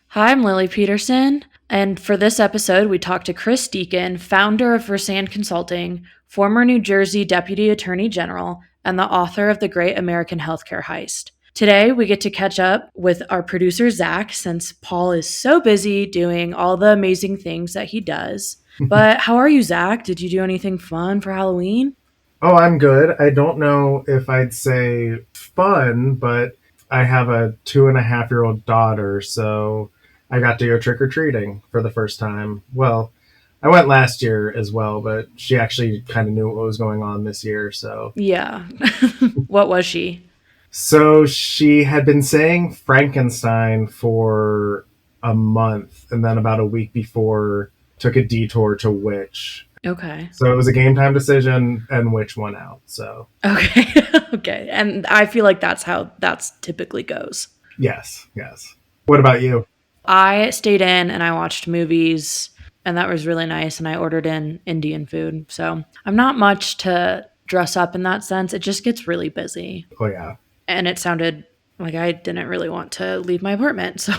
Hi, I'm Lily Peterson, and for this episode, we talked to Chris Deacon, founder of VerSan Consulting, former New Jersey Deputy Attorney General, and the author of The Great American Healthcare Heist. Today, we get to catch up with our producer, Zach, since Paul is so busy doing all the amazing things that he does. But how are you, Zach? Did you do anything fun for Halloween? Oh, I'm good. I don't know if I'd say fun, but I have a 2.5-year-old daughter, so I got to go trick or treating for the first time. Well, I went last year as well, but she actually kind of knew what was going on this year. Yeah. What was she? So she had been saying Frankenstein for a month, and then about a week before took a detour to Witch. Okay. So it was a game time decision, and Witch won out. So Okay. Okay. And I feel like that's how that's typically goes. yes, yes. What about you? I stayed in and I watched movies, and that was really nice. And I ordered in Indian food. So I'm not much to dress up in that sense. It just gets really busy. Oh yeah. And it sounded like I didn't really want to leave my apartment. So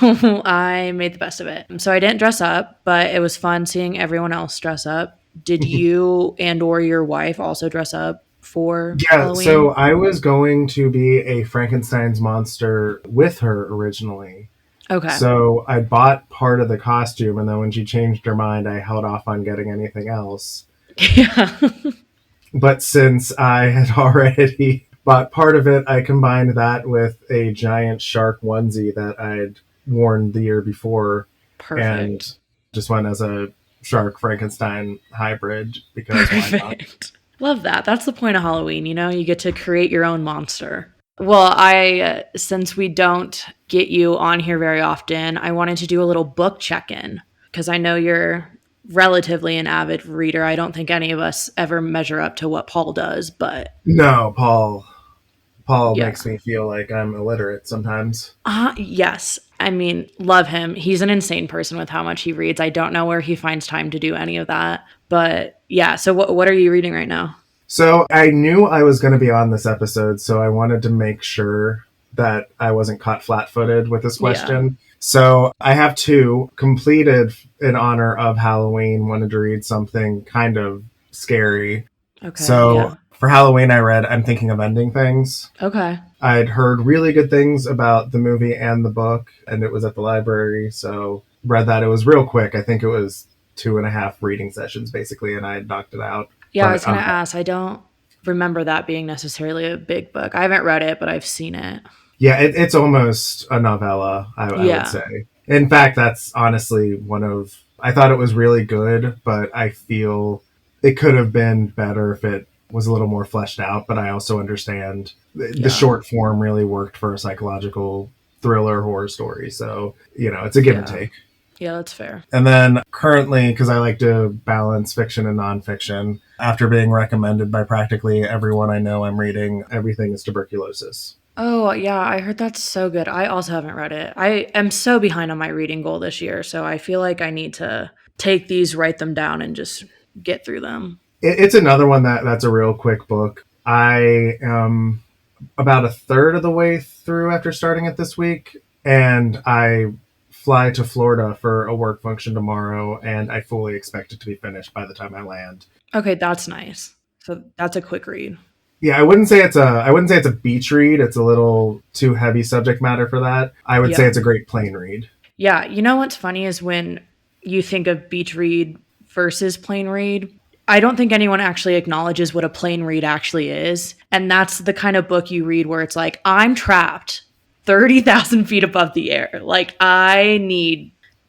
I made the best of it. So I didn't dress up, but it was fun seeing everyone else dress up. Did you and or your wife also dress up for Yeah, so Halloween? I was going to be a Frankenstein's monster with her originally. Okay. So I bought part of the costume, and then when she changed her mind, I held off on getting anything else. Yeah. But since I had already bought part of it, I combined that with a giant shark onesie that I'd worn the year before and Perfect. just went as a shark Frankenstein hybrid because why not? Perfect. Love that. That's the point of Halloween, you get to create your own monster. Well, since we don't get you on here very often, I wanted to do a little book check in because I know you're relatively an avid reader. I don't think any of us ever measure up to what Paul does, but No, Paul yeah. makes me feel like I'm illiterate sometimes. Yes. I mean, love him. He's an insane person with how much he reads. I don't know where he finds time to do any of that. But yeah, so what are you reading right now? So I knew I was going to be on this episode, so I wanted to make sure that I wasn't caught flat-footed with this Yeah. question. So I have two completed in honor of Halloween. Wanted to read something kind of scary. Okay. So Yeah. for Halloween, I read I'm Thinking of Ending Things. Okay. I'd heard really good things about the movie and the book, and it was at the library, so read that. It was real quick. I think it was 2.5 reading sessions basically, and I had knocked it out. Yeah, I But was going to ask. I don't remember that being necessarily a big book. I haven't read it, but I've seen it. yeah, it's almost a novella, I would Yeah. say. In fact, that's honestly one of. I thought it was really good, but I feel it could have been better if it was a little more fleshed out. But I also understand the Yeah. short form really worked for a psychological thriller horror story. So, it's a give and Yeah. take. Yeah, that's fair. And then currently, because I like to balance fiction and nonfiction, after being recommended by practically everyone I know, I'm reading Everything is Tuberculosis. Oh, yeah, I heard that's so good. I also haven't read it. I am so behind on my reading goal this year, so I feel like I need to take these, write them down, and just get through them. It's another one that's a real quick book. I am about a third of the way through after starting it this week, and I fly to Florida for a work function tomorrow, and I fully expect it to be finished by the time I land. Okay, that's nice. So that's a quick read. Yeah, I wouldn't say it's a beach read. It's a little too heavy subject matter for that. I would say Yeah. it's a great plain read. Yeah, you know what's funny is when you think of beach read versus plain read, I don't think anyone actually acknowledges what a plain read actually is. And that's the kind of book you read where it's like, I'm trapped 30,000 feet above the air. Like,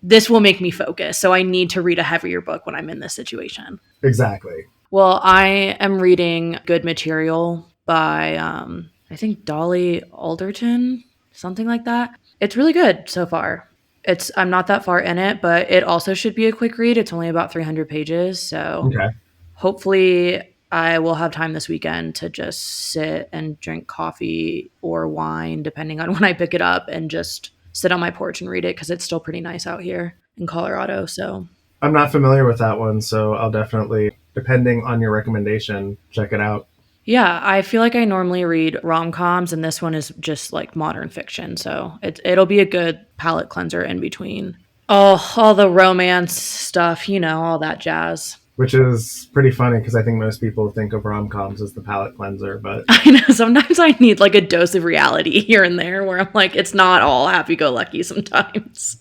this will make me focus. So I need to read a heavier book when I'm in this situation. Exactly. Well, I am reading Good Material by, I think, Dolly Alderton, something like that. It's really good so far. I'm not that far in it, but it also should be a quick read. It's only about 300 pages, so Okay. hopefully I will have time this weekend to just sit and drink coffee or wine, depending on when I pick it up, and just sit on my porch and read it because it's still pretty nice out here in Colorado. So I'm not familiar with that one, so I'll definitely, depending on your recommendation, check it out. Yeah, I feel like I normally read rom-coms, and this one is just like modern fiction, so it'll be a good palate cleanser in between. Oh, all the romance stuff, all that jazz. Which is pretty funny because I think most people think of rom coms as the palate cleanser, but I know sometimes I need like a dose of reality here and there where I'm like, it's not all happy go lucky sometimes.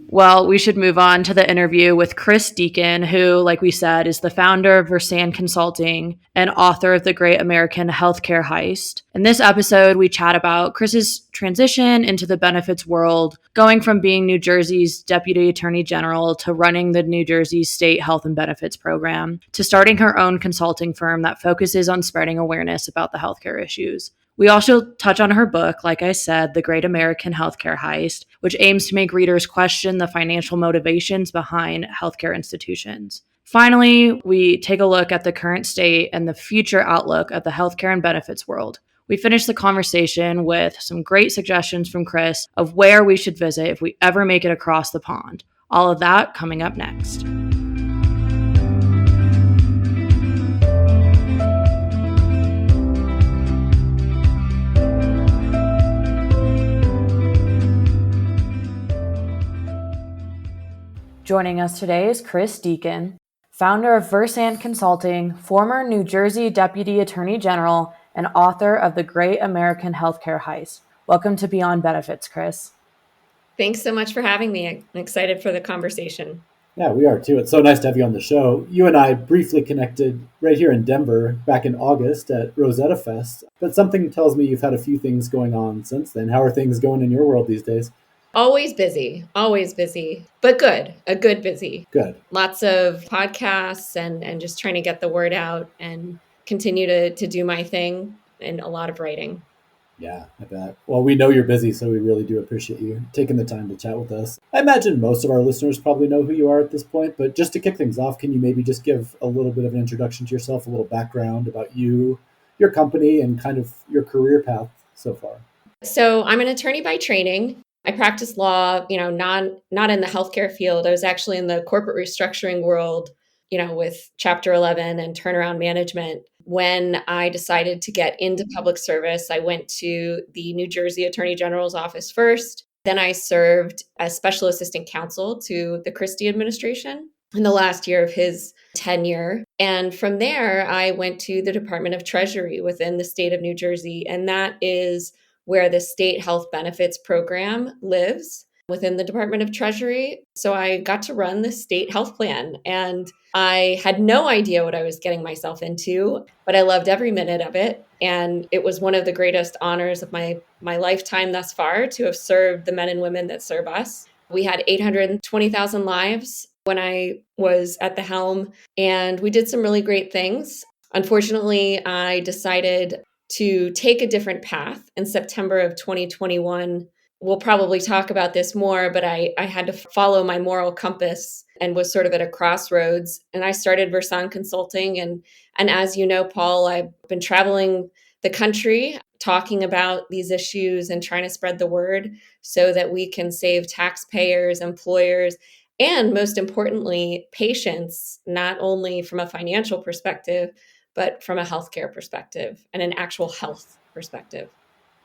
Well, we should move on to the interview with Chris Deacon, who, like we said, is the founder of VerSan Consulting and author of the Great American Healthcare Heist. In this episode, we chat about Chris's transition into the benefits world, going from being New Jersey's Deputy Attorney General to running the New Jersey State Health and Benefits Program, to starting her own consulting firm that focuses on spreading awareness about the healthcare issues. We also touch on her book, like I said, The Great American Healthcare Heist, which aims to make readers question the financial motivations behind healthcare institutions. Finally, we take a look at the current state and the future outlook of the healthcare and benefits world. We finish the conversation with some great suggestions from Chris of where we should visit if we ever make it across the pond. All of that coming up next. Joining us today is Chris Deacon, founder of VerSan Consulting, former New Jersey Deputy Attorney General, and author of The Great American Healthcare Heist. Welcome to Beyond Benefits, Chris. Thanks so much for having me. I'm excited for the conversation. Yeah, we are too. It's so nice to have you on the show. You and I briefly connected right here in Denver back in August at Rosetta Fest, but something tells me you've had a few things going on since then. How are things going in your world these days? Always busy, but good, a good busy. Good. Lots of podcasts and just trying to get the word out and continue to do my thing, and a lot of writing. Yeah, I bet. Well, we know you're busy, so we really do appreciate you taking the time to chat with us. I imagine most of our listeners probably know who you are at this point, but just to kick things off, can you maybe just give a little bit of an introduction to yourself, a little background about you, your company, and kind of your career path so far? So I'm an attorney by training. I practice law, not in the healthcare field. I was actually in the corporate restructuring world, with Chapter 11 and turnaround management. When I decided to get into public service, I went to the New Jersey Attorney General's office first. Then I served as special assistant counsel to the Christie administration in the last year of his tenure. And from there, I went to the Department of Treasury within the state of New Jersey. And that is where the state health benefits program lives within the Department of Treasury. So I got to run the state health plan, and I had no idea what I was getting myself into, but I loved every minute of it. And it was one of the greatest honors of my lifetime thus far to have served the men and women that serve us. We had 820,000 lives when I was at the helm, and we did some really great things. Unfortunately, I decided to take a different path in September of 2021. We'll probably talk about this more, but I had to follow my moral compass and was sort of at a crossroads. And I started VerSan Consulting. And as you know, Paul, I've been traveling the country talking about these issues and trying to spread the word so that we can save taxpayers, employers, and most importantly, patients, not only from a financial perspective, but from a healthcare perspective and an actual health perspective.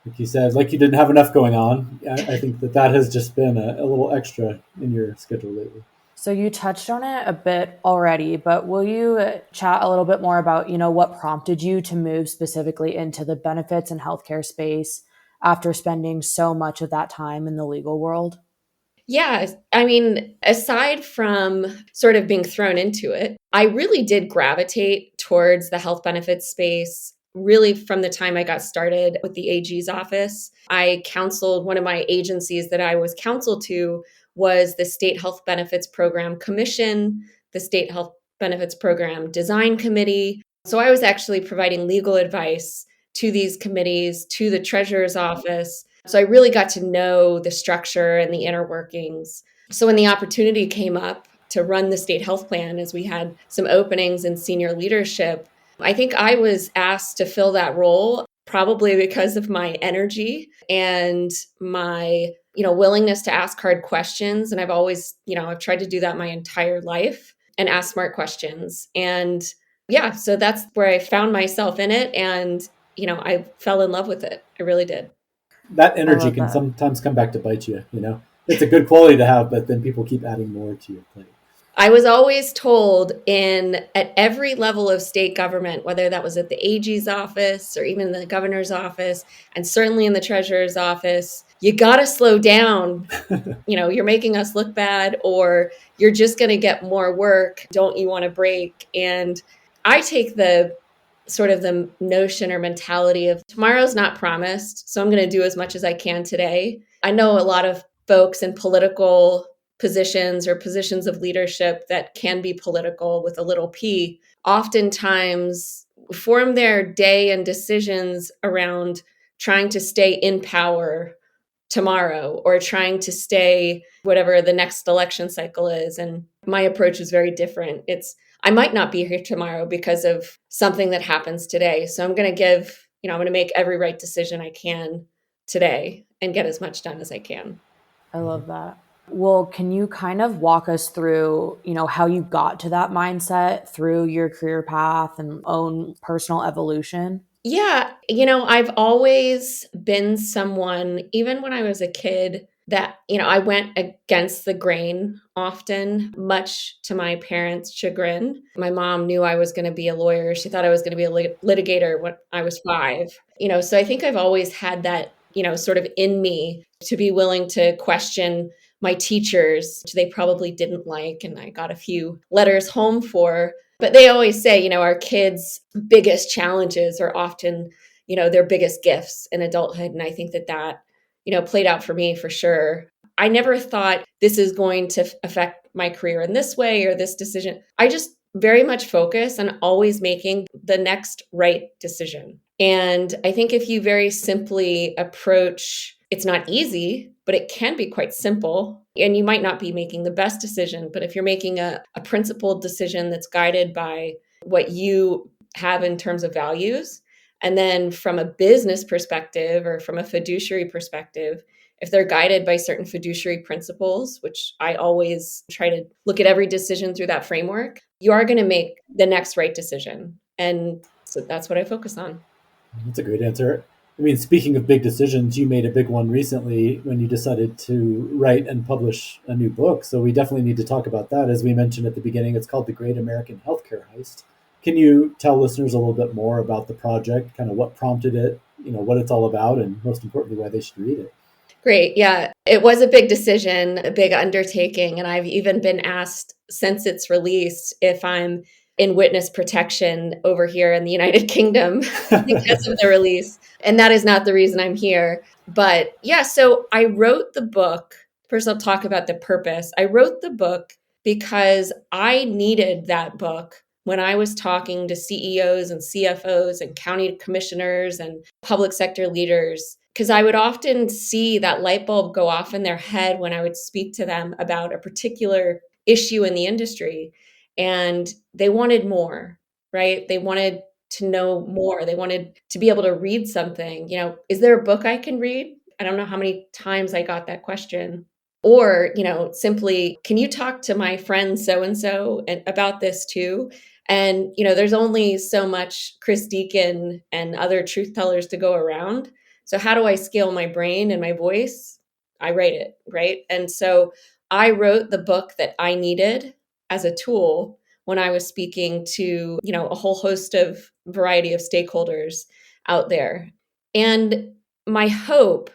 Like you said, like you didn't have enough going on. I think that has just been a little extra in your schedule lately. So you touched on it a bit already, but will you chat a little bit more about, what prompted you to move specifically into the benefits and healthcare space after spending so much of that time in the legal world? Yeah, I mean, aside from sort of being thrown into it, I really did gravitate towards the health benefits space. Really, from the time I got started with the AG's office, I counseled one of my agencies that I was counsel to was the State Health Benefits Program Commission, the State Health Benefits Program Design Committee. So I was actually providing legal advice to these committees, to the treasurer's office. So I really got to know the structure and the inner workings. So when the opportunity came up to run the state health plan, as we had some openings in senior leadership, I think I was asked to fill that role probably because of my energy and my, willingness to ask hard questions. And I've always, I've tried to do that my entire life and ask smart questions. And yeah, so that's where I found myself in it. And, I fell in love with it. I really did. That I energy love can that. sometimes come back to bite you, you know? It's a good quality to have, but then people keep adding more to your plate. I was always told at every level of state government, whether that was at the AG's office or even the governor's office, and certainly in the treasurer's office, you got to slow down. You're making us look bad, or you're just going to get more work. Don't you want to break? And I take the sort of the notion or mentality of tomorrow's not promised. So I'm going to do as much as I can today. I know a lot of folks in political positions or positions of leadership that can be political with a little p, oftentimes form their day and decisions around trying to stay in power tomorrow or trying to stay whatever the next election cycle is. And my approach is very different. I might not be here tomorrow because of something that happens today. So I'm going to I'm going to make every right decision I can today and get as much done as I can. I love that. Well, can you kind of walk us through, how you got to that mindset through your career path and own personal evolution? Yeah, I've always been someone, even when I was a kid, that, I went against the grain often, much to my parents' chagrin. My mom knew I was going to be a lawyer. She thought I was going to be a litigator when I was 5. So I think I've always had that, sort of in me to be willing to question my teachers, which they probably didn't like. And I got a few letters home for. But they always say, our kids' biggest challenges are often, their biggest gifts in adulthood. And I think that played out for me for sure. I never thought this is going to affect my career in this way or this decision. I just very much focus on always making the next right decision. And I think if you very simply approach, it's not easy, but it can be quite simple. And you might not be making the best decision, but if you're making a principled decision that's guided by what you have in terms of values, and then from a business perspective or from a fiduciary perspective, if they're guided by certain fiduciary principles, which I always try to look at every decision through that framework, you are going to make the next right decision. And so that's what I focus on. That's a great answer. I mean, speaking of big decisions, you made a big one recently when you decided to write and publish a new book. So we definitely need to talk about that. As we mentioned at the beginning, it's called The Great American Healthcare Heist. Can you tell listeners a little bit more about the project, kind of what prompted it, what it's all about, and most importantly, why they should read it? Great. Yeah, it was a big decision, a big undertaking. And I've even been asked since it's released if I'm in witness protection over here in the United Kingdom because of the release. And that is not the reason I'm here. But yeah, so I wrote the book. First, I'll talk about the purpose. I wrote the book because I needed that book when I was talking to CEOs and CFOs and county commissioners and public sector leaders, because I would often see that light bulb go off in their head when I would speak to them about a particular issue in the industry. And they wanted more, right? They wanted to know more. They wanted to be able to read something. Is there a book I can read? I don't know how many times I got that question. Or, simply, can you talk to my friend so-and-so about this too? And, there's only so much Chris Deacon and other truth tellers to go around. So how do I scale my brain and my voice? I write it, right? And so I wrote the book that I needed as a tool when I was speaking to, a whole host of variety of stakeholders out there. And my hope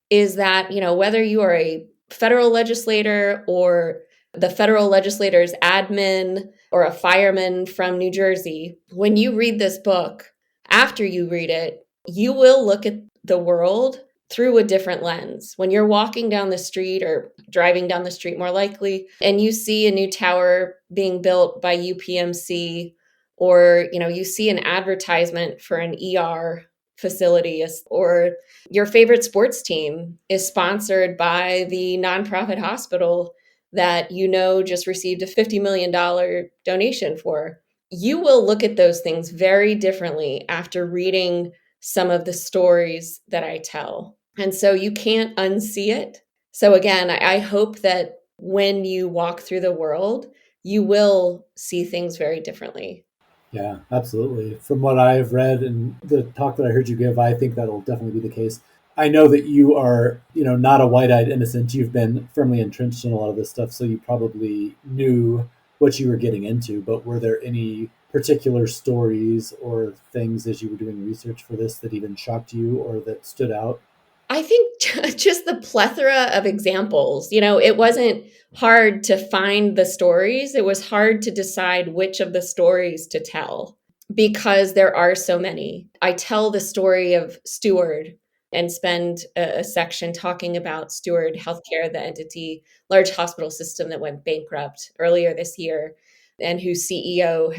is that, whether you are a federal legislator or the federal legislator's admin or a fireman from New Jersey, when you read this book, after you read it, you will look at the world through a different lens. When you're walking down the street or driving down the street, more likely, and you see a new tower being built by UPMC, or, you see an advertisement for an ER facility, or your favorite sports team is sponsored by the nonprofit hospital that just received a $50 million donation for. You will look at those things very differently after reading some of the stories that I tell. And so you can't unsee it. So again, I hope that when you walk through the world, you will see things very differently. Yeah, absolutely. From what I've read and the talk that I heard you give, I think that'll definitely be the case. I know that you are, not a wide-eyed innocent. You've been firmly entrenched in a lot of this stuff, so you probably knew what you were getting into. But were there any particular stories or things as you were doing research for this that even shocked you or that stood out? I think just the plethora of examples. It wasn't hard to find the stories. It was hard to decide which of the stories to tell because there are so many. I tell the story of Steward and spend a section talking about Steward Healthcare, the entity, large hospital system that went bankrupt earlier this year, and whose CEO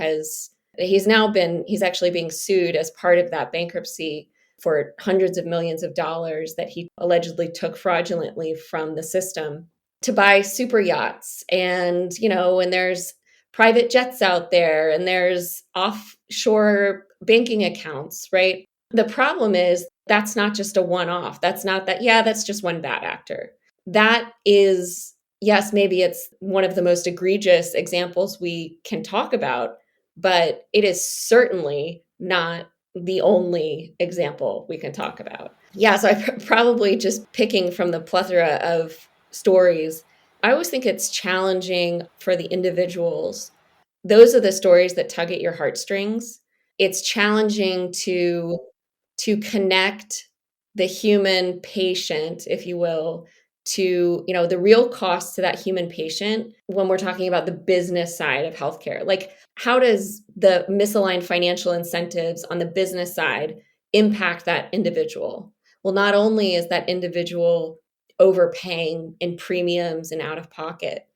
he's actually being sued as part of that bankruptcy for hundreds of millions of dollars that he allegedly took fraudulently from the system to buy super yachts. And there's private jets out there and there's offshore banking accounts, right? The problem is that's not just a one off. That's not that, yeah, that's just one bad actor. That is, yes, maybe it's one of the most egregious examples we can talk about, but it is certainly not the only example we can talk about. Yeah, so I probably just picking from the plethora of stories. I always think it's challenging for the individuals. Those are the stories that tug at your heartstrings. It's challenging to connect the human patient, if you will, to the real cost to that human patient when we're talking about the business side of healthcare. Like, how does the misaligned financial incentives on the business side impact that individual? Well, not only is that individual overpaying in premiums and out of pocket,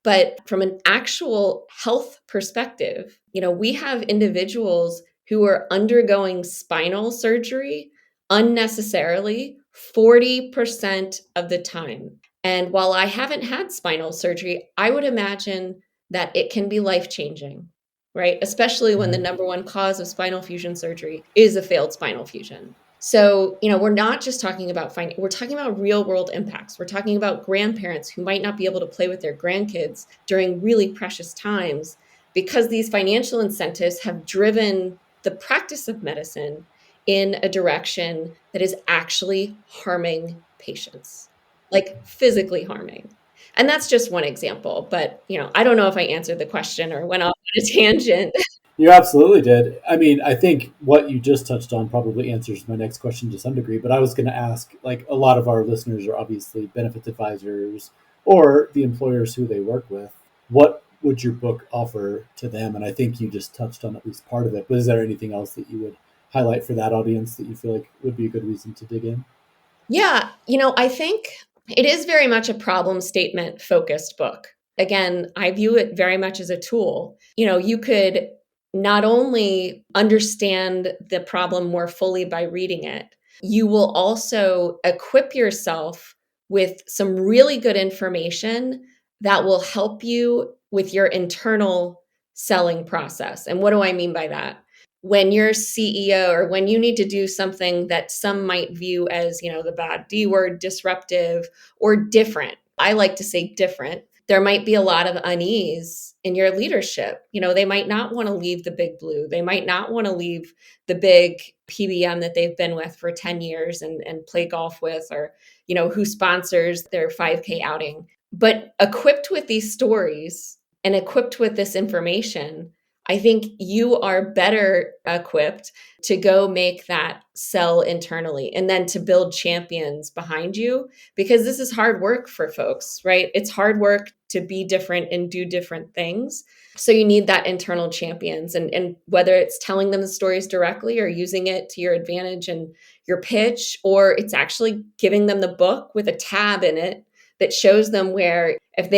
but from an actual health perspective, we have individuals who are undergoing spinal surgery unnecessarily 40% of the time. And while I haven't had spinal surgery, I would imagine that it can be life changing, right? Especially when the number one cause of spinal fusion surgery is a failed spinal fusion. So, we're not just talking about we're talking about real world impacts. We're talking about grandparents who might not be able to play with their grandkids during really precious times because these financial incentives have driven the practice of medicine in a direction that is actually harming patients, like physically harming. And that's just one example, but I don't know if I answered the question or went off on a tangent. You absolutely did. I mean, I think what you just touched on probably answers my next question to some degree, but I was going to ask, like, a lot of our listeners are obviously benefits advisors or the employers who they work with. What would your book offer to them? And I think you just touched on at least part of it, but is there anything else that you would highlight for that audience that you feel like would be a good reason to dig in? Yeah, I think it is very much a problem statement focused book. Again, I view it very much as a tool. You could not only understand the problem more fully by reading it, you will also equip yourself with some really good information that will help you with your internal selling process. And what do I mean by that? When you're CEO or when you need to do something that some might view as, the bad D word, disruptive or different. I like to say different. There might be a lot of unease in your leadership. They might not want to leave the big blue. They might not want to leave the big PBM that they've been with for 10 years and play golf with, or, who sponsors their 5K outing. But equipped with these stories and equipped with this information, I think you are better equipped to go make that sell internally and then to build champions behind you, because this is hard work for folks, right? It's hard work to be different and do different things. So you need that internal champions, and whether it's telling them the stories directly or using it to your advantage and your pitch, or it's actually giving them the book with a tab in it that shows them where if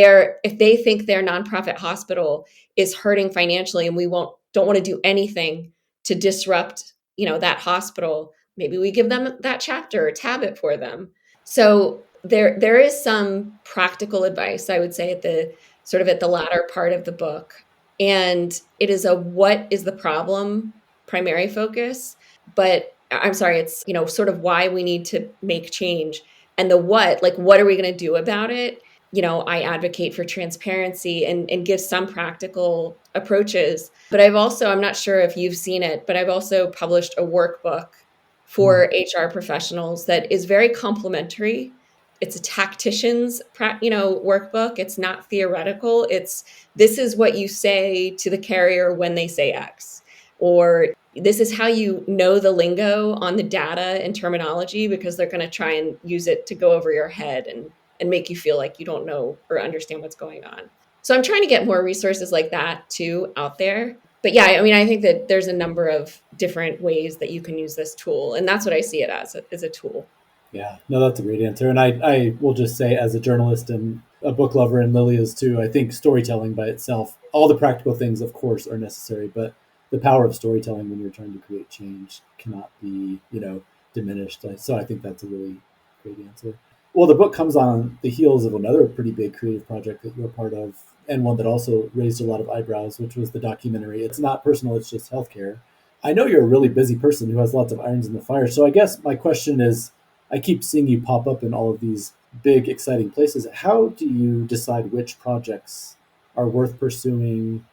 they think their nonprofit hospital is hurting financially and we don't want to do anything to disrupt, that hospital, maybe we give them that chapter or tab it for them. So there is some practical advice, I would say, at the latter part of the book. And it is a what is the problem primary focus, but I'm sorry, it's sort of why we need to make change. And the what, like, what are we going to do about it, I advocate for transparency and give some practical approaches. But I'm not sure if you've seen it, but I've also published a workbook for HR professionals that is very complimentary. It's a tactician's, workbook. It's not theoretical. This is what you say to the carrier when they say X, or this is how you know the lingo on the data and terminology, because they're going to try and use it to go over your head and make you feel like you don't know or understand what's going on. So I'm trying to get more resources like that too out there. But yeah, I think that there's a number of different ways that you can use this tool. And that's what I see it as a tool. Yeah, no, that's a great answer. And I will just say, as a journalist and a book lover, and Lily is too, I think storytelling by itself, all the practical things, of course, are necessary, but the power of storytelling when you're trying to create change cannot be, diminished. So I think that's a really great answer. Well, the book comes on the heels of another pretty big creative project that you're part of, and one that also raised a lot of eyebrows, which was the documentary. It's not personal, it's just healthcare. I know you're a really busy person who has lots of irons in the fire. So I guess my question is, I keep seeing you pop up in all of these big, exciting places. How do you decide which projects are worth pursuing,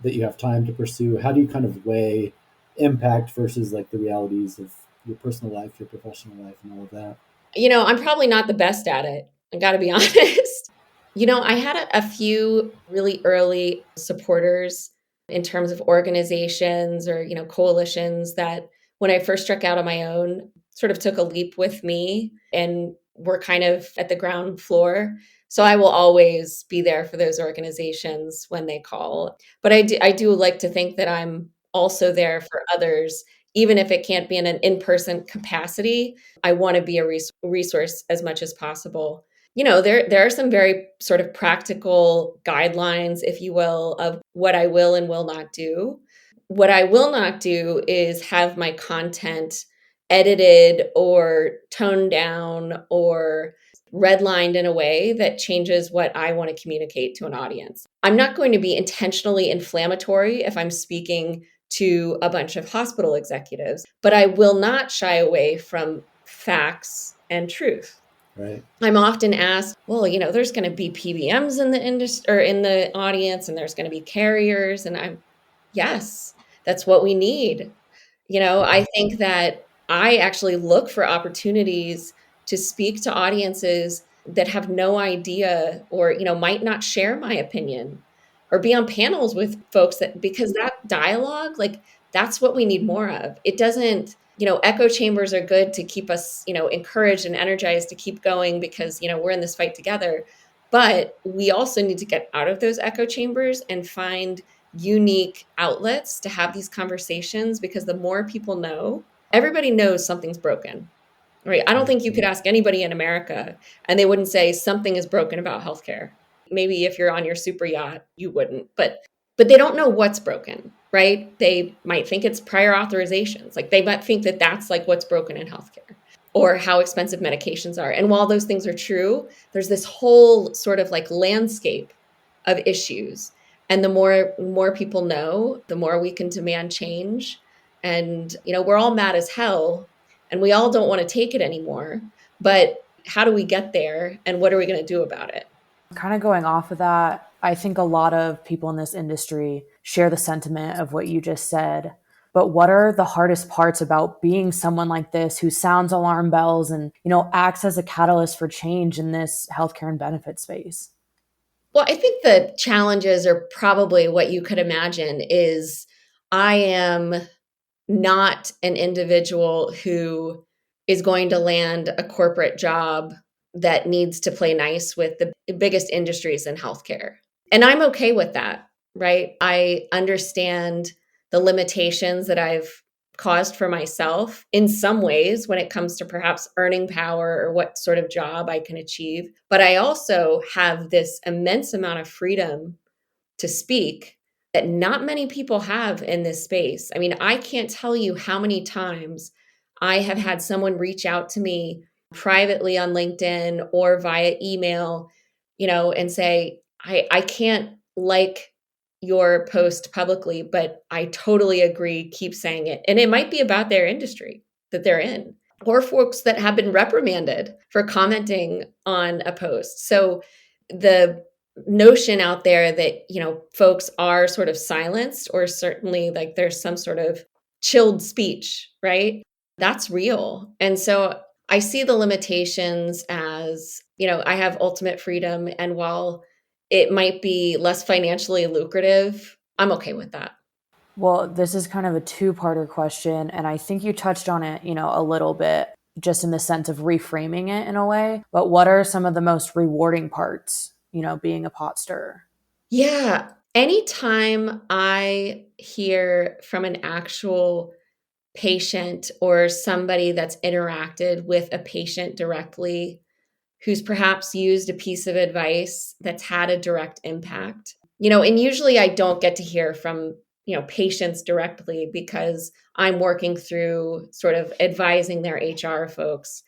that you have time to pursue? How do you kind of weigh impact versus like the realities of your personal life, your professional life, and all of that? I'm probably not the best at it. I got to be honest. I had a few really early supporters in terms of organizations or, coalitions that when I first struck out on my own, sort of took a leap with me and were kind of at the ground floor. So I will always be there for those organizations when they call. But I do like to think that I'm also there for others, even if it can't be in an in-person capacity. I want to be a resource as much as possible. There are some very sort of practical guidelines, if you will, of what I will and will not do. What I will not do is have my content edited or toned down or redlined in a way that changes what I want to communicate to an audience. I'm not going to be intentionally inflammatory if I'm speaking to a bunch of hospital executives, but I will not shy away from facts and truth. Right. I'm often asked, well, there's going to be PBMs in the industry or in the audience, and there's going to be carriers. And yes, that's what we need. I think that I actually look for opportunities to speak to audiences that have no idea or, might not share my opinion, or be on panels with folks because that dialogue, like, that's what we need more of. It doesn't, echo chambers are good to keep us, encouraged and energized to keep going because, we're in this fight together. But we also need to get out of those echo chambers and find unique outlets to have these conversations, because the more people know, everybody knows something's broken, right? I don't think you could ask anybody in America and they wouldn't say something is broken about healthcare. Maybe if you're on your super yacht, you wouldn't, but they don't know what's broken, right? They might think it's prior authorizations. Like they might think that that's like what's broken in healthcare, or how expensive medications are. And while those things are true, there's this whole sort of like landscape of issues. And the more people know, the more we can demand change. And, we're all mad as hell and we all don't want to take it anymore. But how do we get there? And what are we going to do about it? Kind of going off of that, I think a lot of people in this industry share the sentiment of what you just said. But what are the hardest parts about being someone like this who sounds alarm bells and, acts as a catalyst for change in this healthcare and benefit space? Well, I think the challenges are probably what you could imagine is I am not an individual who is going to land a corporate job that needs to play nice with the biggest industries in healthcare. And I'm okay with that, right? I understand the limitations that I've caused for myself in some ways when it comes to perhaps earning power or what sort of job I can achieve. But I also have this immense amount of freedom to speak that not many people have in this space. I mean, I can't tell you how many times I have had someone reach out to me privately on LinkedIn or via email, and say, I can't like your post publicly, but I totally agree, keep saying it. And it might be about their industry that they're in, or folks that have been reprimanded for commenting on a post. So the notion out there that, folks are sort of silenced, or certainly like there's some sort of chilled speech, right? That's real. And so I see the limitations as, I have ultimate freedom. And while it might be less financially lucrative, I'm okay with that. Well, this is kind of a two-parter question, and I think you touched on it, a little bit, just in the sense of reframing it in a way. But what are some of the most rewarding parts, being a pot stirrer? Yeah. Anytime I hear from an actual patient or somebody that's interacted with a patient directly, who's perhaps used a piece of advice that's had a direct impact. And usually I don't get to hear from, patients directly because I'm working through sort of advising their HR folks.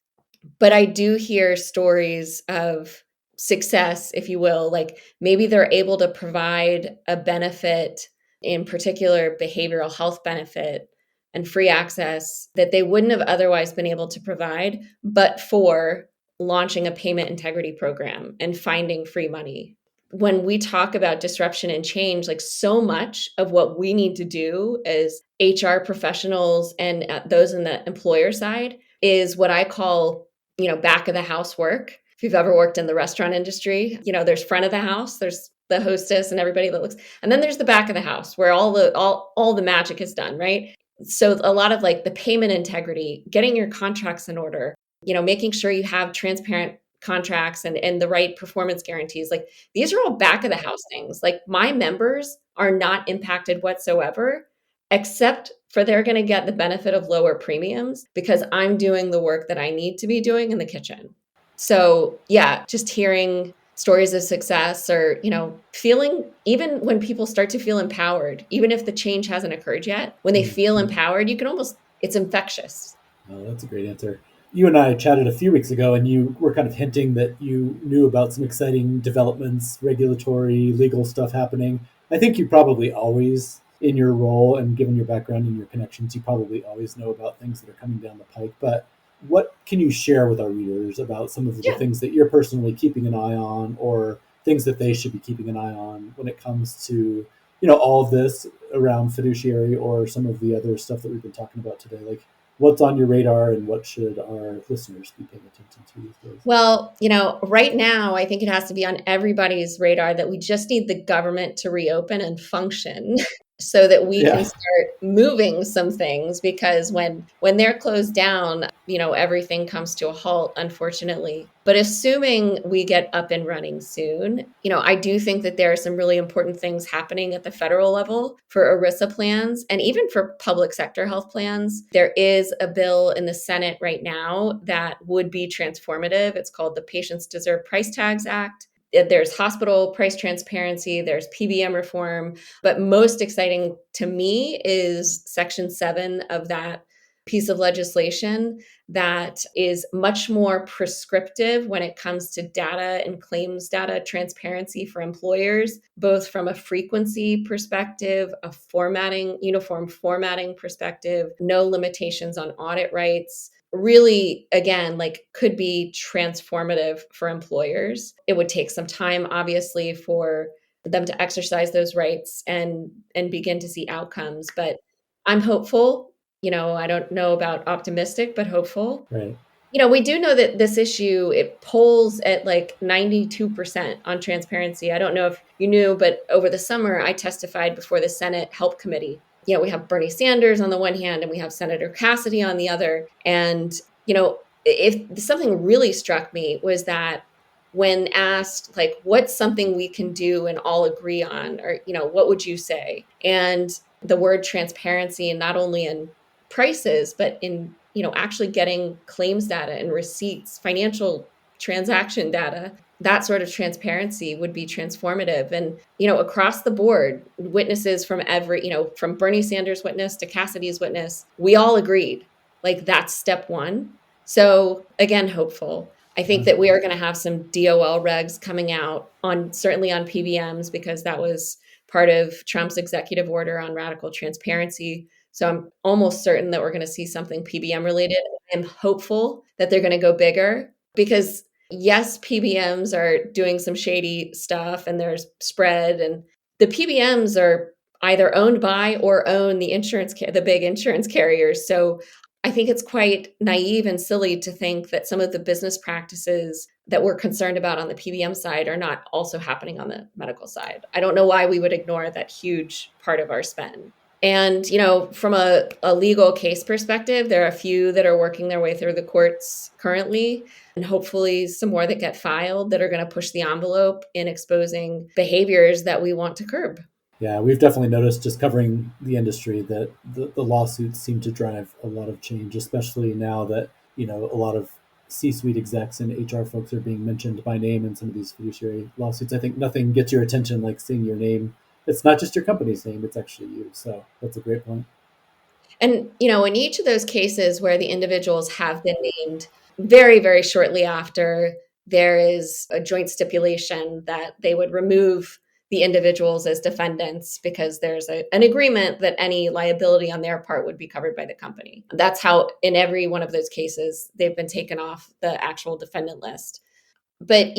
But I do hear stories of success, if you will, like maybe they're able to provide a benefit, in particular behavioral health benefit and free access, that they wouldn't have otherwise been able to provide, but for launching a payment integrity program and finding free money. When we talk about disruption and change, like so much of what we need to do as HR professionals and those in the employer side is what I call, back of the house work. If you've ever worked in the restaurant industry, there's front of the house, there's the hostess and everybody that looks, and then there's the back of the house where all the magic is done, right? So a lot of like the payment integrity, getting your contracts in order, making sure you have transparent contracts and the right performance guarantees. Like these are all back of the house things. Like my members are not impacted whatsoever, except for they're going to get the benefit of lower premiums because I'm doing the work that I need to be doing in the kitchen. So yeah, just hearing stories of success, or, feeling, even when people start to feel empowered, even if the change hasn't occurred yet, when they feel empowered, it's infectious. Oh, that's a great answer. You and I chatted a few weeks ago, and you were kind of hinting that you knew about some exciting developments, regulatory, legal stuff happening. I think you probably always, in your role and given your background and your connections, you probably always know about things that are coming down the pike. But what can you share with our readers about some of the things that you're personally keeping an eye on, or things that they should be keeping an eye on when it comes to, all of this around fiduciary or some of the other stuff that we've been talking about today? Like, what's on your radar and what should our listeners be paying attention to these days? Well, right now, I think it has to be on everybody's radar that we just need the government to reopen and function so that we can start moving some things, because when they're closed down, everything comes to a halt, unfortunately. But assuming we get up and running soon, I do think that there are some really important things happening at the federal level for ERISA plans and even for public sector health plans. There is a bill in the Senate right now that would be transformative. It's called the Patients Deserve Price Tags Act. There's hospital price transparency, there's PBM reform, but most exciting to me is Section 7 of that piece of legislation that is much more prescriptive when it comes to data and claims data transparency for employers, both from a frequency perspective, a uniform formatting perspective, no limitations on audit rights. Really, again, like could be transformative for employers. It would take some time, obviously, for them to exercise those rights and begin to see outcomes. But I'm hopeful. I don't know about optimistic, but hopeful. Right. We do know that this issue, it polls at like 92% on transparency. I don't know if you knew, but over the summer, I testified before the Senate Help Committee. We have Bernie Sanders on the one hand and we have Senator Cassidy on the other. And, if something really struck me was that when asked, like, what's something we can do and all agree on, or, what would you say? And the word transparency, and not only in prices, but in, actually getting claims data and receipts, financial transaction data, that sort of transparency would be transformative. And, across the board, witnesses from from Bernie Sanders' witness to Cassidy's witness, we all agreed, like that's step one. So again, hopeful. I think that we are going to have some DOL regs coming out certainly on PBMs, because that was part of Trump's executive order on radical transparency. So I'm almost certain that we're going to see something PBM related. I'm hopeful that they're going to go bigger, because yes, PBMs are doing some shady stuff and there's spread, and the PBMs are either owned by or own the big insurance carriers. So I think it's quite naive and silly to think that some of the business practices that we're concerned about on the PBM side are not also happening on the medical side. I don't know why we would ignore that huge part of our spend. And, from a legal case perspective, there are a few that are working their way through the courts currently, and hopefully some more that get filed that are going to push the envelope in exposing behaviors that we want to curb. Yeah, we've definitely noticed just covering the industry that the lawsuits seem to drive a lot of change, especially now that, a lot of C-suite execs and HR folks are being mentioned by name in some of these fiduciary lawsuits. I think nothing gets your attention like seeing your name. It's not just your company's name, it's actually you. So that's a great point. And, in each of those cases where the individuals have been named, very, very shortly after, there is a joint stipulation that they would remove the individuals as defendants because there's an agreement that any liability on their part would be covered by the company. That's how, in every one of those cases, they've been taken off the actual defendant list. But,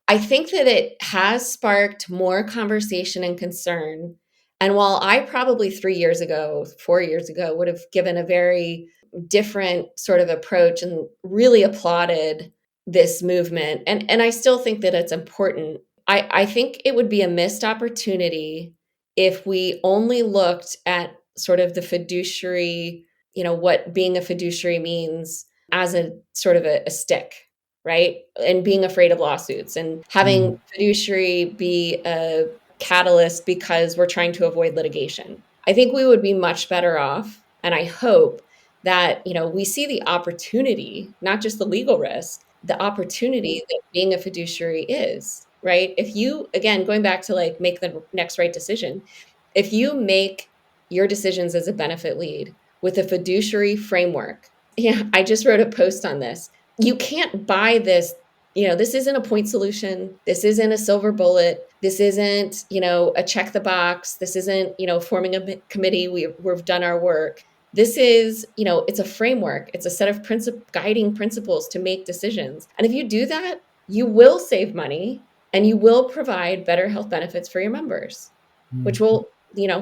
I think that it has sparked more conversation and concern. And while I probably 4 years ago, would have given a very different sort of approach and really applauded this movement, and I still think that it's important, I think it would be a missed opportunity if we only looked at sort of the fiduciary, what being a fiduciary means as a sort of a stick, right? And being afraid of lawsuits and having fiduciary be a catalyst because we're trying to avoid litigation. I think we would be much better off. And I hope that, we see the opportunity, not just the legal risk, the opportunity that being a fiduciary is, right? If you, again, going back to like make the next right decision, if you make your decisions as a benefit lead with a fiduciary framework, I just wrote a post on this. You can't buy this. This isn't a point solution. This isn't a silver bullet. This isn't, a check the box. This isn't, forming a committee. We've done our work. This is, it's a framework. It's a set of guiding principles to make decisions. And if you do that, you will save money and you will provide better health benefits for your members, which will,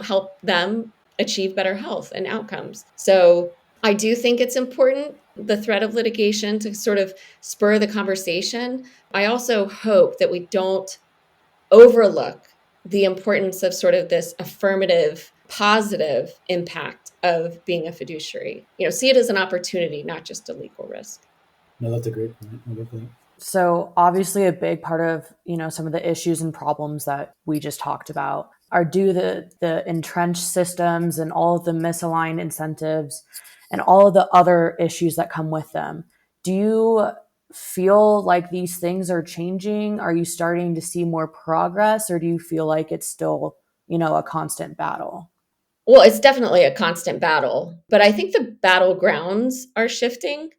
help them achieve better health and outcomes. So I do think it's important, the threat of litigation, to sort of spur the conversation. I also hope that we don't overlook the importance of sort of this affirmative, positive impact of being a fiduciary. See it as an opportunity, not just a legal risk. No, that's a great point. I love that. So obviously a big part of, some of the issues and problems that we just talked about are due to the entrenched systems and all of the misaligned incentives and all of the other issues that come with them. Do you feel like these things are changing? Are you starting to see more progress, or do you feel like it's still, a constant battle? Well, it's definitely a constant battle, but I think the battlegrounds are shifting.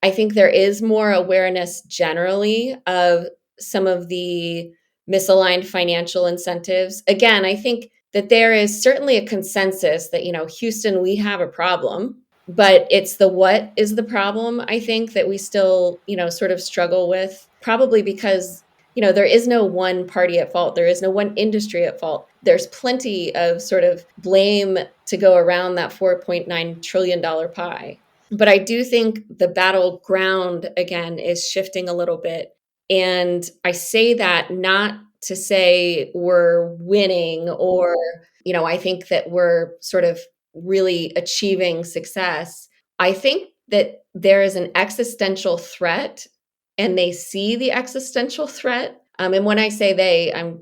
I think there is more awareness generally of some of the misaligned financial incentives. Again, I think that there is certainly a consensus that, Houston, we have a problem, but it's the what is the problem, I think, that we still, sort of struggle with, probably because, there is no one party at fault. There is no one industry at fault. There's plenty of sort of blame to go around that $4.9 trillion pie. But I do think the battleground, again, is shifting a little bit. And I say that not to say we're winning or, I think that we're sort of really achieving success. I think that there is an existential threat and they see the existential threat. And when I say they, I'm,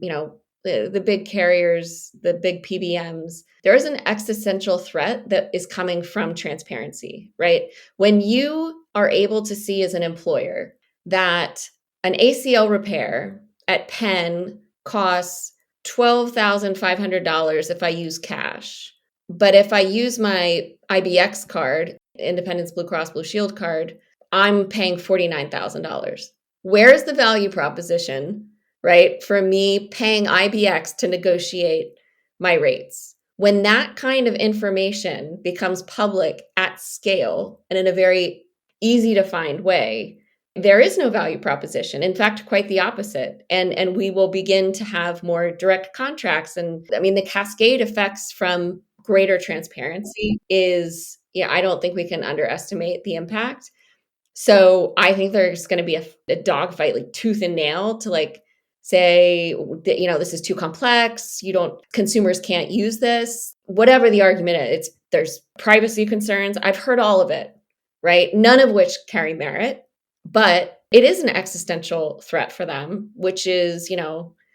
the big carriers, the big PBMs, there is an existential threat that is coming from transparency, right? When you are able to see as an employer that an ACL repair at Penn costs $12,500 if I use cash, but if I use my IBX card, Independence Blue Cross Blue Shield card, I'm paying $49,000. Where is the value proposition, right, for me paying IBX to negotiate my rates? When that kind of information becomes public at scale and in a very easy to find way, there is no value proposition. In fact, quite the opposite. And we will begin to have more direct contracts. And I mean, the cascade effects from greater transparency is, yeah, I don't think we can underestimate the impact. So I think there's going to be a dogfight, like tooth and nail, to like say that, this is too complex. Consumers can't use this. Whatever the argument is, there's privacy concerns. I've heard all of it, right? None of which carry merit, but it is an existential threat for them, which is,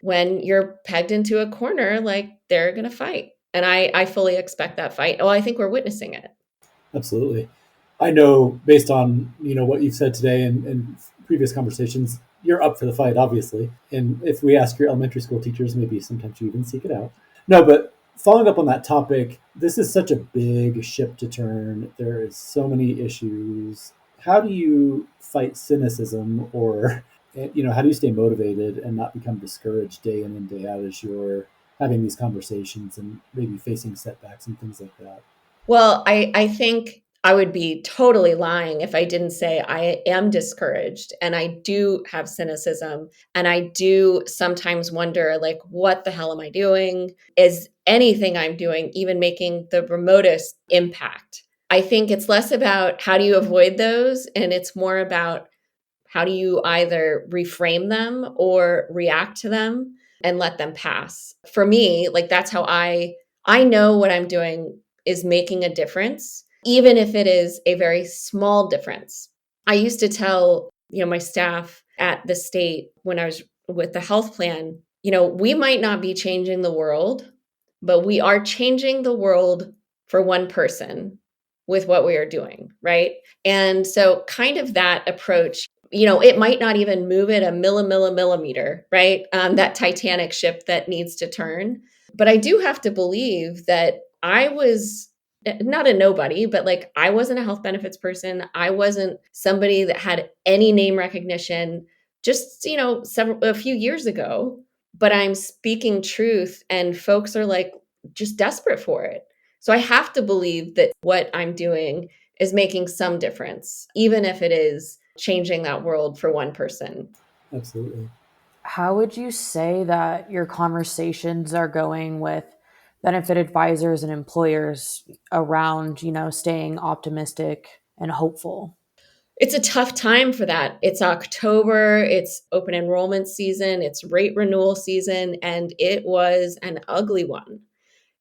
when you're pegged into a corner, like they're going to fight. And I fully expect that fight. Oh, I think we're witnessing it. Absolutely. I know based on, what you've said today and previous conversations, you're up for the fight, obviously. And if we ask your elementary school teachers, maybe sometimes you even seek it out. No, but following up on that topic, this is such a big ship to turn. There is so many issues. How do you fight cynicism, or, how do you stay motivated and not become discouraged day in and day out as you're having these conversations and maybe facing setbacks and things like that? Well, I think I would be totally lying if I didn't say I am discouraged, and I do have cynicism, and I do sometimes wonder, like, what the hell am I doing? Is anything I'm doing even making the remotest impact? I think it's less about how do you avoid those, and it's more about how do you either reframe them or react to them and let them pass. For me, like, that's how I know what I'm doing is making a difference, even if it is a very small difference. I used to tell, my staff at the state when I was with the health plan, we might not be changing the world, but we are changing the world for one person with what we are doing, right? And so kind of that approach, it might not even move it a millimeter, right? That Titanic ship that needs to turn. But I do have to believe that I was not a nobody, but like I wasn't a health benefits person. I wasn't somebody that had any name recognition just, a few years ago, but I'm speaking truth and folks are like just desperate for it. So I have to believe that what I'm doing is making some difference, even if it is changing that world for one person. Absolutely. How would you say that your conversations are going with benefit advisors and employers around, staying optimistic and hopeful? It's a tough time for that. It's October, it's open enrollment season, it's rate renewal season, and it was an ugly one.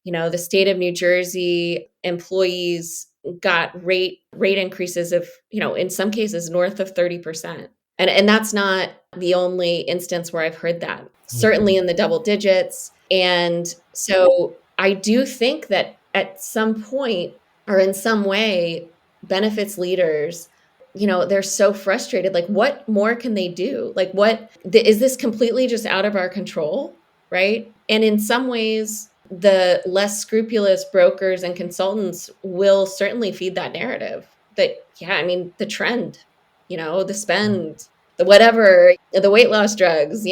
The state of New Jersey employees got rate increases of, in some cases north of 30%. And that's not the only instance where I've heard that. Certainly in the double digits. And so I do think that at some point or in some way, benefits leaders, they're so frustrated. Like, what more can they do? Like, is this completely just out of our control? Right. And in some ways, the less scrupulous brokers and consultants will certainly feed that narrative that, the trend, the spend, the whatever, the weight loss drugs,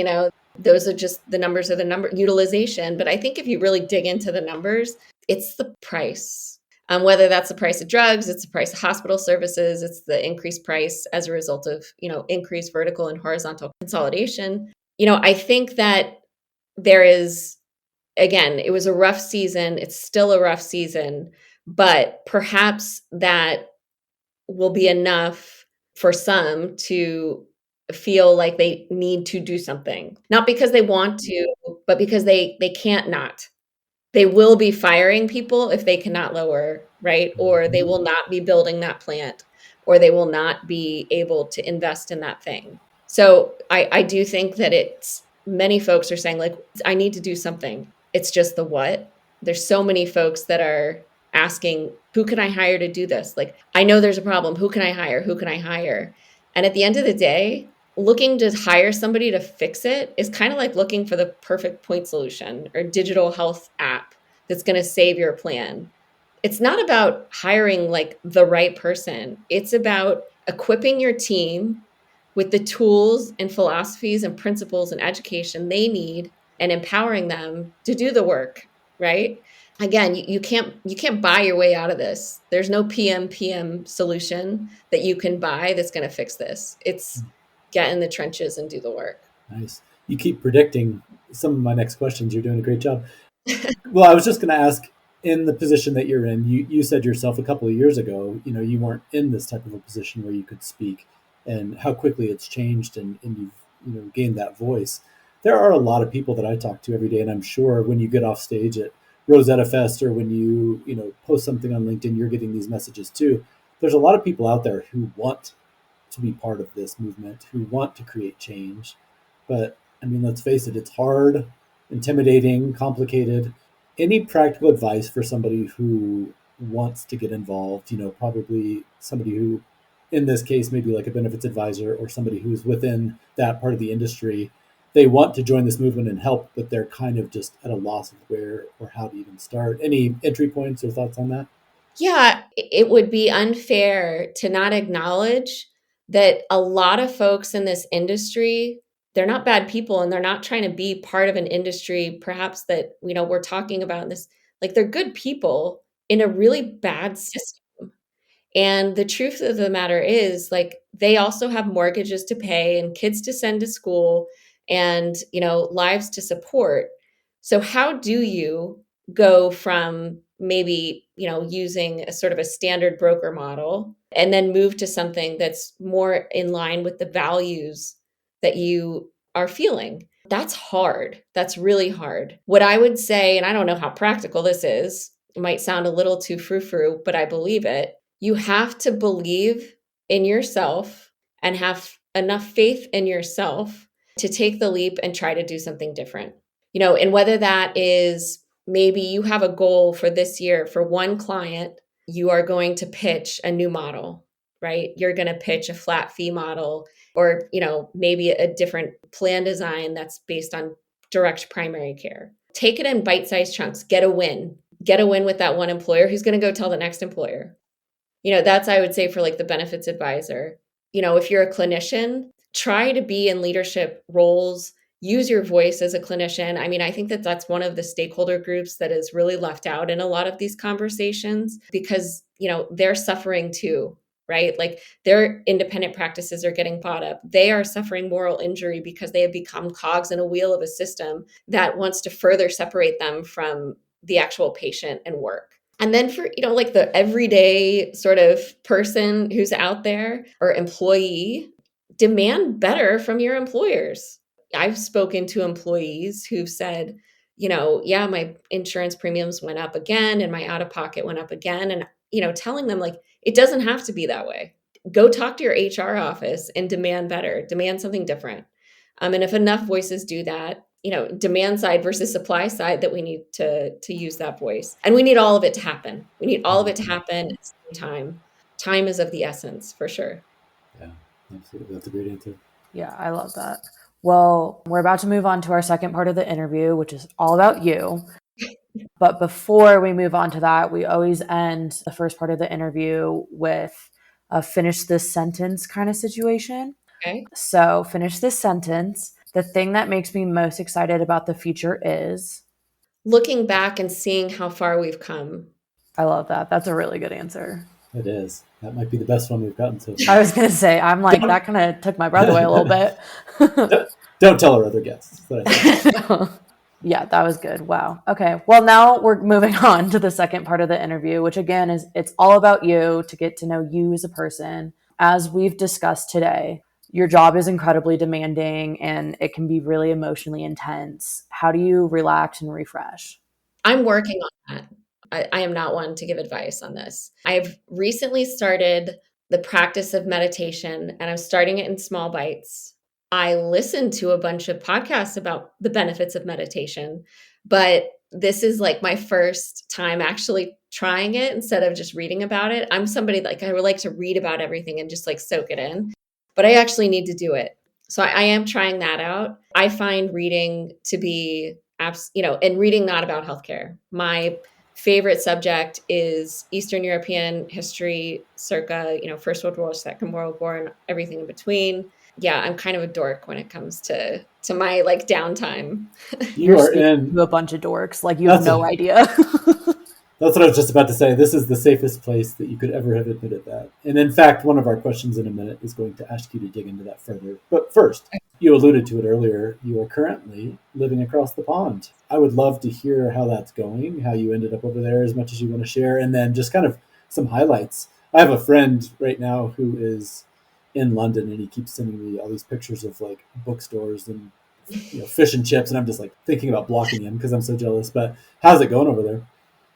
those are just the numbers of the number utilization. But I think if you really dig into the numbers, it's the price. Whether that's the price of drugs, it's the price of hospital services, it's the increased price as a result of, increased vertical and horizontal consolidation. I think that there is, again, it was a rough season. It's still a rough season, but perhaps that will be enough for some to feel like they need to do something, not because they want to, but because they can't not. They will be firing people if they cannot lower, right? Or they will not be building that plant, or they will not be able to invest in that thing. So I do think that many folks are saying, like, I need to do something. It's just the what. There's so many folks that are asking, who can I hire to do this? Like, I know there's a problem. Who can I hire? Who can I hire? And at the end of the day, looking to hire somebody to fix it is kind of like looking for the perfect point solution or digital health app that's going to save your plan. It's not about hiring like the right person. It's about equipping your team with the tools and philosophies and principles and education they need and empowering them to do the work, right? Again, you can't buy your way out of this. There's no PM solution that you can buy that's going to fix this. It's get in the trenches and do the work. Nice. You keep predicting some of my next questions. You're doing a great job. Well, I was just going to ask, in the position that you're in, you said yourself a couple of years ago, you weren't in this type of a position where you could speak, and how quickly it's changed, and you've gained that voice. There are a lot of people that I talk to every day, and I'm sure when you get off stage at Rosetta Fest, or when you post something on LinkedIn, you're getting these messages too. There's a lot of people out there who want to be part of this movement, who want to create change. But I mean, let's face it, it's hard, intimidating, complicated. Any practical advice for somebody who wants to get involved? Probably somebody who, in this case, maybe like a benefits advisor, or somebody who's within that part of the industry. They want to join this movement and help, but they're kind of just at a loss of where or how to even start. Any entry points or thoughts on that? Yeah, it would be unfair to not acknowledge that a lot of folks in this industry, they're not bad people, and they're not trying to be part of an industry perhaps that we're talking about in this. Like, they're good people in a really bad system. And the truth of the matter is, like, they also have mortgages to pay and kids to send to school and, lives to support. So how do you go from maybe, using a sort of a standard broker model and then move to something that's more in line with the values that you are feeling? That's hard. That's really hard. What I would say, and I don't know how practical this is, it might sound a little too frou-frou, but I believe it. You have to believe in yourself and have enough faith in yourself to take the leap and try to do something different. And whether that is, maybe you have a goal for this year for one client, you are going to pitch a new model, right? You're going to pitch a flat fee model, or, maybe a different plan design that's based on direct primary care. Take it in bite-sized chunks. Get a win with that one employer who's going to go tell the next employer. That's, I would say, for like the benefits advisor. If you're a clinician, try to be in leadership roles, use your voice as a clinician. I mean, I think that that's one of the stakeholder groups that is really left out in a lot of these conversations, because, they're suffering too, right? Like, their independent practices are getting bought up. They are suffering moral injury because they have become cogs in a wheel of a system that wants to further separate them from the actual patient and work. And then for, like the everyday sort of person who's out there, or employee, demand better from your employers. I've spoken to employees who've said, yeah, my insurance premiums went up again and my out-of-pocket went up again. And, telling them, like, it doesn't have to be that way. Go talk to your HR office and demand better, demand something different. And if enough voices do that, demand side versus supply side, that we need to use that voice. And we need all of it to happen. We need all of it to happen at the same time. Time is of the essence, for sure. Yeah, absolutely. That's a great answer. Yeah, I love that. Well, we're about to move on to our second part of the interview, which is all about you. But before we move on to that, we always end the first part of the interview with a finish this sentence kind of situation. Okay. So finish this sentence. The thing that makes me most excited about the future is looking back and seeing how far we've come. I love that. That's a really good answer. It is. That might be the best one we've gotten so far. I was going to say, I'm like, that kind of took my breath away a little bit. Don't tell our other guests. Yeah, that was good. Wow. Okay. Well, now we're moving on to the second part of the interview, which again is it's all about you, to get to know you as a person. As we've discussed today, your job is incredibly demanding and it can be really emotionally intense. How do you relax and refresh? I'm working on that. I am not one to give advice on this. I've recently started the practice of meditation, and I'm starting it in small bites. I listened to a bunch of podcasts about the benefits of meditation, but this is like my first time actually trying it instead of just reading about it. I'm somebody like, I would like to read about everything and just like soak it in, but I actually need to do it. So I am trying that out. I find reading to be, and reading not about healthcare. My favorite subject is Eastern European history, circa, First World War, Second World War, and everything in between. Yeah, I'm kind of a dork when it comes to my like downtime. You're speaking to a bunch of dorks. Like, you have no idea. That's what I was just about to say. This is the safest place that you could ever have admitted that. And in fact, one of our questions in a minute is going to ask you to dig into that further. But first, you alluded to it earlier. You are currently living across the pond. I would love to hear how that's going, how you ended up over there, as much as you want to share, and then just kind of some highlights. I have a friend right now who is in London, and he keeps sending me all these pictures of like bookstores and fish and chips, and I'm just like thinking about blocking him because I'm so jealous. But how's it going over there?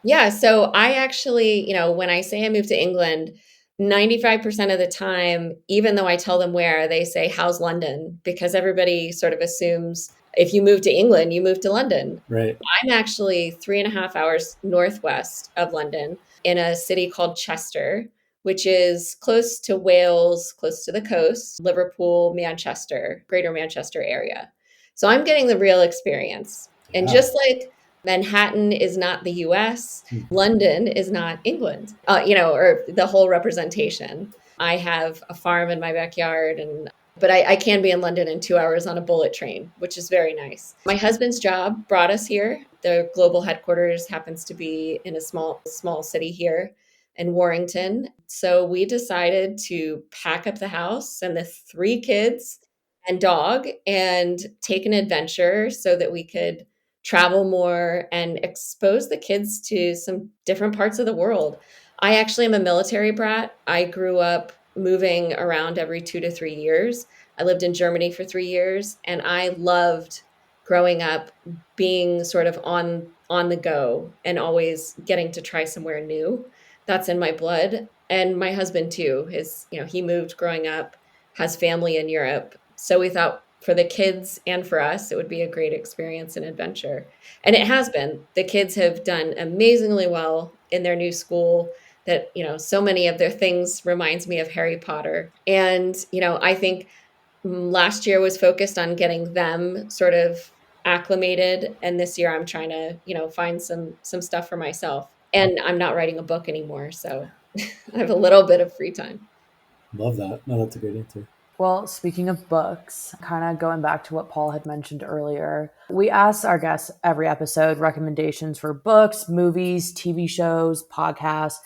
Yeah, so I actually, when I say I moved to England, 95% of the time, even though I tell them where, they say, "How's London?" Because everybody sort of assumes if you move to England, you move to London. Right. I'm actually 3.5 hours northwest of London in a city called Chester, which is close to Wales, close to the coast, Liverpool, Manchester, Greater Manchester area. So I'm getting the real experience. And Yeah. just like Manhattan is not the US, London is not England, or the whole representation. I have a farm in my backyard, but I can be in London in 2 hours on a bullet train, which is very nice. My husband's job brought us here. The global headquarters happens to be in a small city here in Warrington. So we decided to pack up the house and the 3 kids and dog and take an adventure so that we could travel more and expose the kids to some different parts of the world. I actually am a military brat. I grew up moving around every 2 to 3 years. I lived in Germany for 3 years, and I loved growing up being sort of on the go and always getting to try somewhere new. That's in my blood. And my husband too, he moved growing up, has family in Europe. So we thought for the kids and for us, it would be a great experience and adventure. And it has been. The kids have done amazingly well in their new school that, so many of their things reminds me of Harry Potter. And, I think last year was focused on getting them sort of acclimated. And this year I'm trying to, find some stuff for myself. And I'm not writing a book anymore. So I have a little bit of free time. Love that. No, that's a great answer. Well, speaking of books, kind of going back to what Paul had mentioned earlier, we ask our guests every episode recommendations for books, movies, TV shows, podcasts,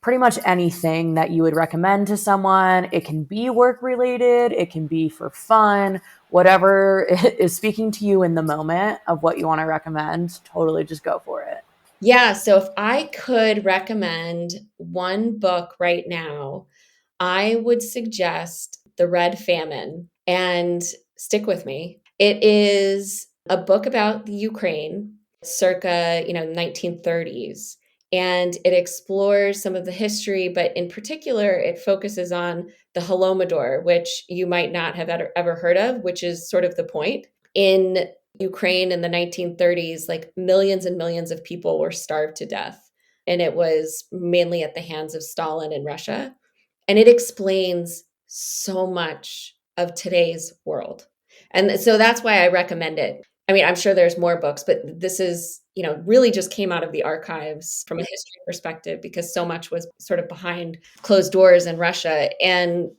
pretty much anything that you would recommend to someone. It can be work related, it can be for fun, whatever is speaking to you in the moment of what you want to recommend, totally just go for it. Yeah, so if I could recommend one book right now, I would suggest The Red Famine, and stick with me. It is a book about the Ukraine circa, 1930s, and it explores some of the history, but in particular, it focuses on the Holodomor, which you might not have ever heard of, which is sort of the point. In Ukraine in the 1930s, like millions and millions of people were starved to death, and it was mainly at the hands of Stalin and Russia. And it explains so much of today's world. And so that's why I recommend it. I mean, I'm sure there's more books, but this is, really just came out of the archives from a history perspective because so much was sort of behind closed doors in Russia. And,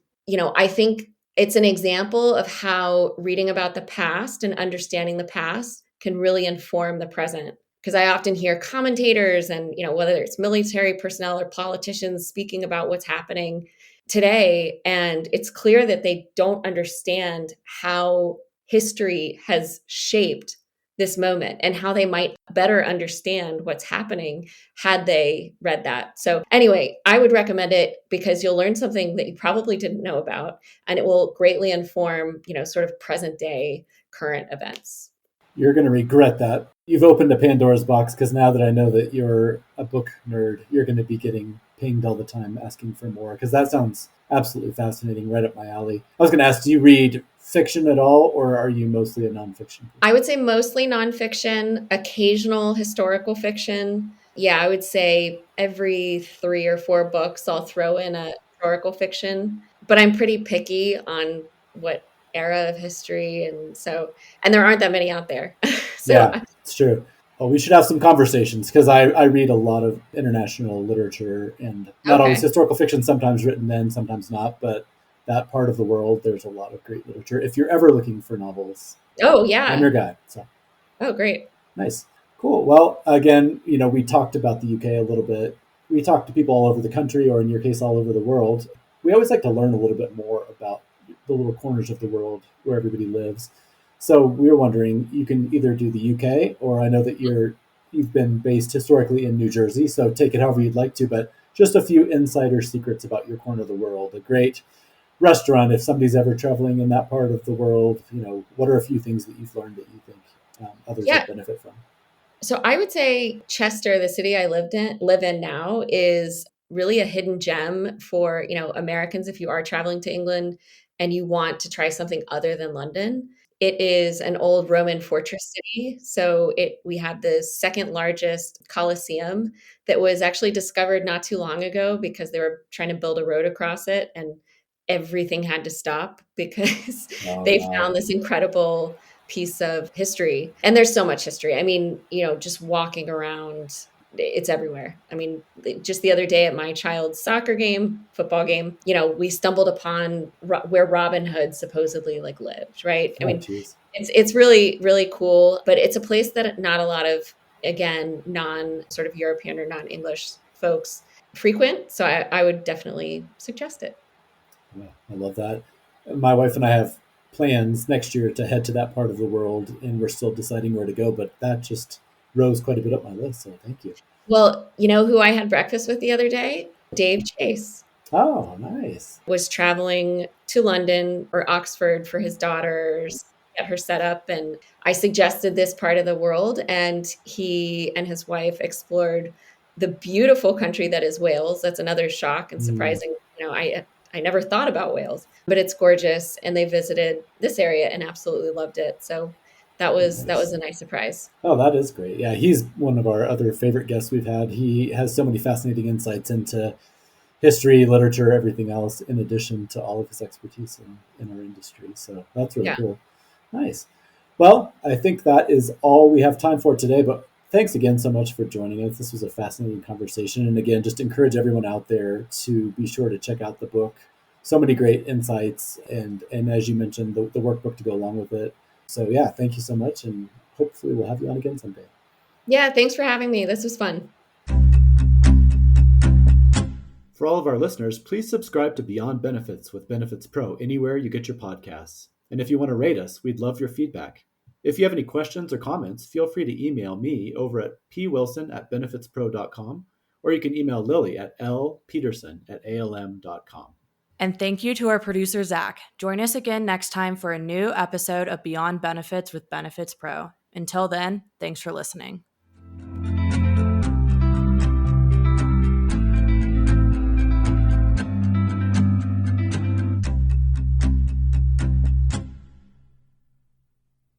I think it's an example of how reading about the past and understanding the past can really inform the present. Because I often hear commentators and, whether it's military personnel or politicians speaking about what's happening today, and it's clear that they don't understand how history has shaped this moment and how they might better understand what's happening had they read that. So anyway, I would recommend it because you'll learn something that you probably didn't know about, and it will greatly inform, sort of present day current events. You're going to regret that. You've opened a Pandora's box because now that I know that you're a book nerd, you're going to be getting pinged all the time asking for more because that sounds absolutely fascinating, right up my alley. I was going to ask, do you read fiction at all, or are you mostly a nonfiction? I would say mostly nonfiction, occasional historical fiction. Yeah, I would say every 3 or 4 books I'll throw in a historical fiction, but I'm pretty picky on what era of history, and there aren't that many out there. Yeah, it's true. Well, we should have some conversations because I read a lot of international literature and not always historical fiction, sometimes written then, sometimes not, but that part of the world, there's a lot of great literature. If you're ever looking for novels, oh yeah, I'm your guy. So, oh great, nice. Cool. Well, again, we talked about the UK a little bit. We talked to people all over the country, or in your case, all over the world. We always like to learn a little bit more about the little corners of the world where everybody lives. So we were wondering, you can either do the UK, or I know that you've been based historically in New Jersey, so take it however you'd like to, but just a few insider secrets about your corner of the world. A great restaurant, if somebody's ever traveling in that part of the world, what are a few things that you've learned that you think others Yeah. would benefit from? So I would say Chester, the city I live in now, is really a hidden gem for, Americans if you are traveling to England and you want to try something other than London. It is an old Roman fortress city. So we have the second largest Colosseum that was actually discovered not too long ago because they were trying to build a road across it and everything had to stop because Oh, they wow. found this incredible piece of history. And there's so much history. I mean, just walking around, it's everywhere. I mean, just the other day at my child's football game, we stumbled upon where Robin Hood supposedly lived, right? I Oh, mean, geez. it's really, really cool, but it's a place that not a lot of, again, non sort of European or non-English folks frequent. So I would definitely suggest it. Yeah, I love that. My wife and I have plans next year to head to that part of the world, and we're still deciding where to go, but that just rose quite a bit up my list, so thank you. Well, you know who I had breakfast with the other day? Dave Chase Oh, nice. was traveling to London or Oxford for his daughters, get her set up. And I suggested this part of the world. And he and his wife explored the beautiful country that is Wales. That's another shock and Mm, surprising. I never thought about Wales, but it's gorgeous. And they visited this area and absolutely loved it. So that was nice. a nice surprise. Oh, that is great. Yeah, he's one of our other favorite guests we've had. He has so many fascinating insights into history, literature, everything else, in addition to all of his expertise in our industry. So that's really Yeah. cool. Nice. Well, I think that is all we have time for today, but thanks again so much for joining us. This was a fascinating conversation. And again, just encourage everyone out there to be sure to check out the book. So many great insights and as you mentioned, the workbook to go along with it. So yeah, thank you so much. And hopefully we'll have you on again someday. Yeah. Thanks for having me. This was fun. For all of our listeners, please subscribe to Beyond Benefits with Benefits Pro anywhere you get your podcasts. And if you want to rate us, we'd love your feedback. If you have any questions or comments, feel free to email me over at pwilson@benefitspro.com, or you can email Lily at lpeterson@alm.com. And thank you to our producer, Zach. Join us again next time for a new episode of Beyond Benefits with Benefits Pro. Until then, thanks for listening.